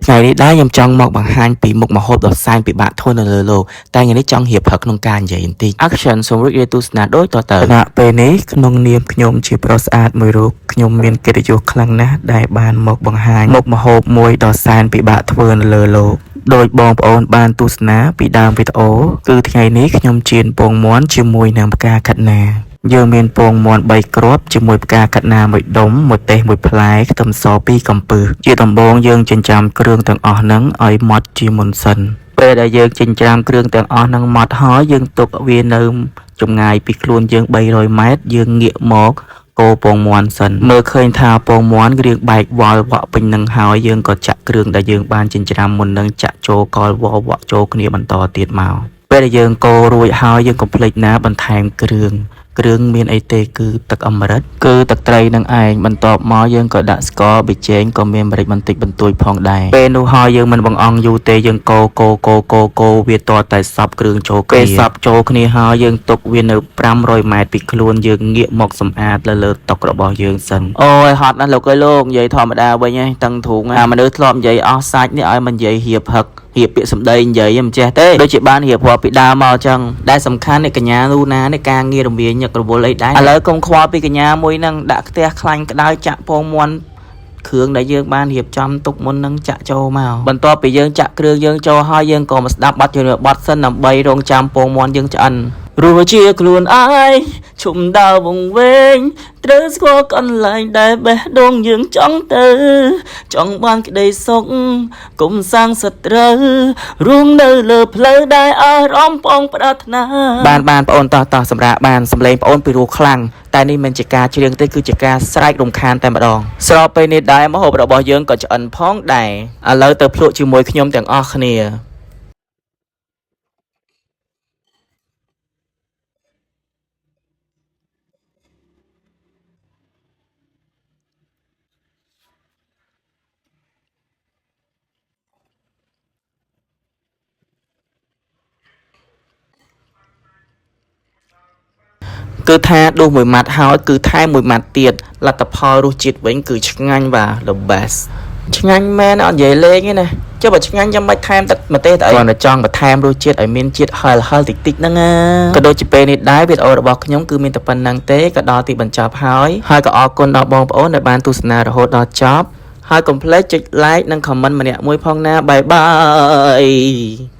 ថ្ងៃនេះដែរខ្ញុំចង់មកបង្ហាញពីមុខម្ហូបដ៏សែនពិបាកធ្វើនៅលើលោកតែថ្ងៃនេះចង់រៀបផឹកក្នុងការនិយាយបន្តិច Action សូមរីករាយទស្សនាដូចតទៅគណៈពេលនេះក្នុងនាមខ្ញុំជាប្រុសស្អាតមួយរូបខ្ញុំមានកិត្តិយសខ្លាំងណាស់ដែលបានមកបង្ហាញមុខម្ហូបមួយដ៏សែនពិបាកធ្វើនៅលើលោកដោយបងប្អូនបានទស្សនាពីដើមវីដេអូគឺថ្ងៃនេះខ្ញុំចៀនពងមាន់ជាមួយនឹងផ្កាខាត់ណាយើងមានពងមាន់3គ្រាប់ជាមួយផ្កាខាត់ណា1ដុំម្ទេស1ផ្លែខ្ទឹមស2កំពឹសជាដំបូងយើងចិញ្ច្រាំគ្រឿងទាំងអស់ហ្នឹងឲ្យម៉ត់ជាមុនសិនពេលដែលយើងចិញ្ច្រាំគ្រឿងទាំងអស់ហ្នឹងម៉ត់ហើយយើងទុកវានៅចម្ងាយពីខ្លួនយើង300ម៉ែត្រយើងងាកមកកូរពងមាន់សិនមើលឃើញថាពងមាន់រៀងបែកវល់វក់ពេញនឹងហើយយើងក៏ចាក់គ្រឿងដែលយើងបានចិញ្ច្រាំមុននឹងចាក់ចូលកលវក់ចូលគ្នាបន្តទៀតមកពេលដែលយើងកូររួចហើយយើងកុំភ្លេចណាបន្ថែមគ្រឿងមានអីទេគឺទឹកអម្រឹតគឺទឹកត្រីនឹងឯងបន្ទាប់មកយើងក៏ដាក់ស្ករប៊ីចេងក៏មានម្រេចបន្តិចបន្តួចផងដែរពេលនោះហើយយើងមិនបង្អង់យូរទេយើងកូរវាតតែសប់គ្រឿងចូលគ្នាពេលសប់ចូលគ្នាហើយយើងទុកវានៅ500ម៉ែត្រពីខ្លួនយើងងាកមកសម្អាតលើតុរបស់យើងសិនអូយហត់ណាស់លោកអើយលោកនិយាយធម្មតាវិញឯងតឹងធូងអាមនុស្សធ្លាប់និយាយអស់សាច់នេះឲ្យមិននិយាយហៀបហឹករៀបពាក្យសម្ដីនិយាយមិនចេះទេដូចជាបានរៀបរាប់ពីដើមមកអញ្ចឹងដែលសំខាន់នេះកញ្ញាលូណានេះការងាររវាញឹករវល់អីដែរឥឡូវកុំខ្វល់ពីកញ្ញាមួយហ្នឹងដាក់ខ្ទះខ្លាញ់ក្តៅចាក់ពងមាន់គ្រឿងដែលយើងបានរៀបចំទុកមុននឹងចាក់ចូលមកបន្ទាប់ពីយើងចាក់គ្រឿងយើងចូលហើយយើងក៏មកស្ដាប់បទជំនឿបទសិនដើម្បីរងចាំពងមាន់យើងឆ្អិនរស់ជាខ្លួនឯងឈុំដើរវងវែងត្រូវស្គាល់កន្លែងដែលបេះដូងយើងចង់ទៅចង់បានក្តីសុខកុំសាងសត្រូវរួមនៅលើផ្លូវដែលអារម្មណ៍បងប្រាថ្នាបានបងប្អូនតោះសម្រាប់បានសម្លេងបងប្អូនពីរោះខ្លាំងតែនេះមិនជាការច្រៀងទេគឺជាការស្រែករំខានតែម្ដងស្របពេលនេះដែរម្ហូបរបស់យើងក៏ឆ្អិនផងដែរឥឡូវទៅភ្លក់ជាមួយខ្ញុំទាំងអស់គ្នាគឺថាដួសមួយម៉ាត់ហើយគឺថែមមួយម៉ាត់ទៀតលទ្ធផលរសជាតិវិញគឺឆ្ងាញ់បាទ the best ឆ្ងាញ់មែនអត់និយាយលេងទេណាចុះបើឆ្ងាញ់ចាំបាច់ថែមទឹកម្ទេសទៅអីគ្រាន់តែចង់បន្ថែមរសជាតិឲ្យមានជាតិហឹលតិចហ្នឹងណាក៏ដូចជាពេលនេះដែរវីដេអូរបស់ខ្ញុំគឺមានតែប៉ុណ្្នឹងទេក៏ដល់ទីបញ្ចប់ហើយក៏អរគុណដល់បងប្អូនដែលបានទស្សនារហូតដល់ចប់ហើយកុំភ្លេចចុច like និង comment ម្នាក់មួយផងណាបាយបាយ